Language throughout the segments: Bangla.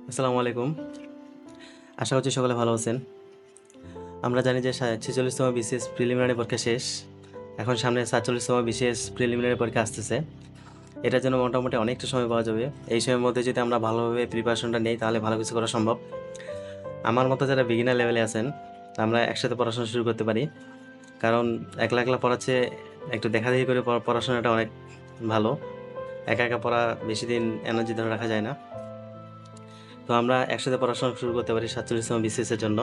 আসসালামু আলাইকুম। আশা করছি সকলে ভালো আছেন। আমরা জানি যে ৪৬তম বিসিএস প্রিলিমিনারি পরীক্ষা শেষ। এখন সামনে ৪৭তম বিসিএস প্রিলিমিনারি পরীক্ষা আসতেছে। এটার জন্য মোটামুটি অনেকটা সময় পাওয়া যাবে। এই সময়ের মধ্যে যদি আমরা ভালোভাবে প্রিপারেশনটা নেই তাহলে ভালো কিছু করা সম্ভব। আমার মতো যারা বিগিনার লেভেলে আছেন, আমরা একসাথে পড়াশোনা শুরু করতে পারি। কারণ একলা, একলা পড়ার চেয়ে একটু দেখাদেখি করে পড়াশোনাটা অনেক ভালো। একা, একা পড়া বেশিদিন এনার্জি ধরে রাখা যায় না। তো আমরা একসাথে পড়াশোনা শুরু করতে পারি ৪৭তম বিসিএস এর জন্য।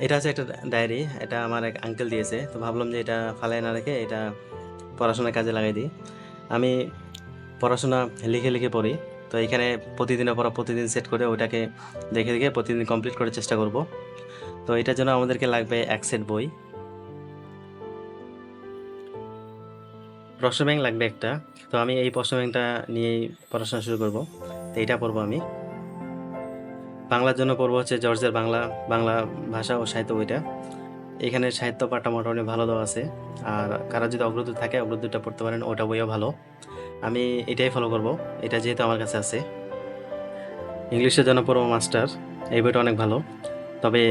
এটা হচ্ছে একটা ডায়েরি। এটা আমার এক আঙ্কেল দিয়েছে। তো ভাবলাম যে এটা ফালায় না রেখে এটা পড়াশোনার কাজে লাগাই দিই। আমি পড়াশোনা লিখে, লিখে পড়ি। তো এখানে প্রতিদিনের পড়া প্রতিদিন সেট করে ওইটাকে দেখে, দেখে প্রতিদিন কমপ্লিট করার চেষ্টা করব। তো এটার জন্য আমাদেরকে লাগবে ১ সেট বই। প্রশ্ন ব্যাংক লাগবে একটা। তো আমি এই প্রশ্ন ব্যাংকটা নিয়েই পড়াশোনা শুরু করব। তো এইটা পড়বো আমি। বাংলার জন্য পড়বো হচ্ছে জর্জের বাংলা, বাংলা ভাষা ও সাহিত্য বইটা। এখানে সাহিত্য পাঠটা মোটামুটি ভালো দেওয়া আছে। আর কারো যদি অগ্রদূত থাকে অগ্রদূতটা পড়তে পারেন, ওটা বইও ভালো। আমি এটাই ফলো করব। এটা যেহেতু আমার কাছে আছে। ইংলিশের জন্য পড়বো মাস্টার। এই বইটা অনেক ভালো। তবে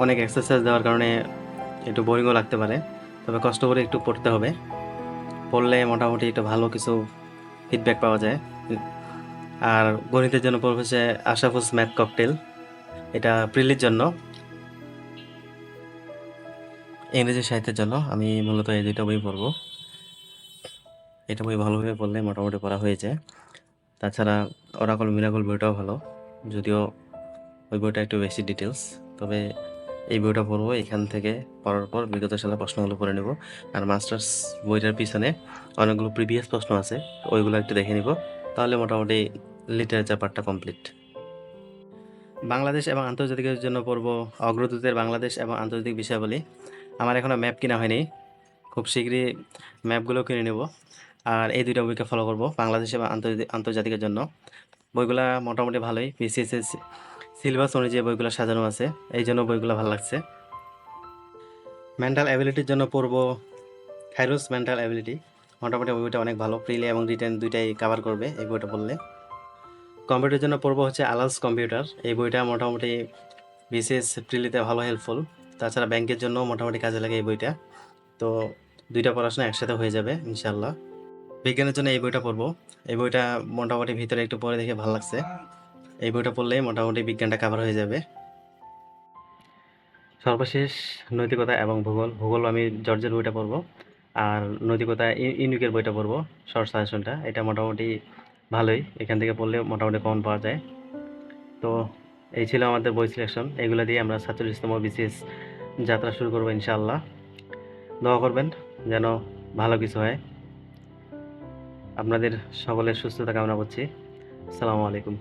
অনেক এক্সারসাইজ দেওয়ার কারণে একটু বোরিংও লাগতে পারে। তবে কষ্ট করে একটু পড়তে হবে। পড়লে মোটামুটি একটু ভালো কিছু ফিডব্যাক পাওয়া যায়। আর গণিতের জন্য পড়বো হচ্ছে আশরাফুস ম্যাথ ককটেল। এটা প্রিলির জন্য। ইংরেজি সাহিত্যের জন্য আমি মূলত এই দুইটা বই পড়বো। এটা বই ভালোভাবে পড়লে মোটামুটি পড়া হয়ে যায়। তাছাড়া ওরাকল মিরাকল বইটাও ভালো। যদিও ওই বইটা একটু বেশি ডিটেলস। তবে এই বইটা পড়বো। এখান থেকে পড়ার পর বিগত সালের প্রশ্নগুলো পড়ে নেব। আর মাস্টার্স বইটার পিছনে অনেকগুলো প্রিভিয়াস প্রশ্ন আছে। ওইগুলো একটু দেখে নিব। তাহলে মোটামুটি লিটারেচার পার্টটা কমপ্লিট। বাংলাদেশ এবং আন্তর্জাতিকের জন্য পড়বো অগ্রদূতের বাংলাদেশ এবং আন্তর্জাতিক বিষয়াবলী। আমার এখনও ম্যাপ কিনা হয়নি। খুব শীঘ্রই ম্যাপগুলো কিনে নেব। আর এই দুইটা বইকে ফলো করব বাংলাদেশ এবং আন্তর্জাতিকের জন্য। বইগুলা মোটামুটি ভালোই। বিসিএস এর সিলেবাস অনুযায়ী বইগুলো সাজানো আছে। এই জন্য বইগুলো ভালো লাগছে। মেন্টাল অ্যাবিলিটির জন্য পড়ব খাইরুস মেন্টাল অ্যাবিলিটি। মোটামুটি বইটা অনেক ভালো। প্রিলি এবং রিটেন দুইটাই কভার করবে এই বইটা পড়লে। কম্পিউটারের জন্য পড়ব হচ্ছে আলাস কম্পিউটার। এই বইটা মোটামুটি বিসিএস প্রিলিতে ভালো হেল্পফুল। তাছাড়া ব্যাংকের জন্য মোটামুটি কাজে লাগে এই বইটা। তো দুইটা পড়াশোনা একসাথে হয়ে যাবে ইনশাল্লাহ। বিজ্ঞানের জন্য এই বইটা পড়বো। এই বইটা মোটামুটি ভিতরে একটু পড়ে দেখে ভালো লাগছে। এই বইটা পড়লেই মোটামুটি বিজ্ঞানটা কভার হয়ে যাবে। সর্বশেষ নৈতিকতা এবং ভূগোল। ভূগোল আমি জর্জের বইটা পড়বো। আর নৈতিকতা ইউনিকের বইটা পড়বো, শর্ট সাজেশনটা। এটা মোটামুটি ভালোই। এখান থেকে পড়লে মোটামুটি কমন পাওয়া যায়। তো এই ছিল আমাদের বই সিলেকশন। এগুলো দিয়ে আমরা ৪৭তম বিসিএস যাত্রা শুরু করবো ইনশাআল্লাহ। দোয়া করবেন যেন ভালো কিছু হয়। আপনাদের সকলের সুস্থতা কামনা করছি। আসসালামু আলাইকুম।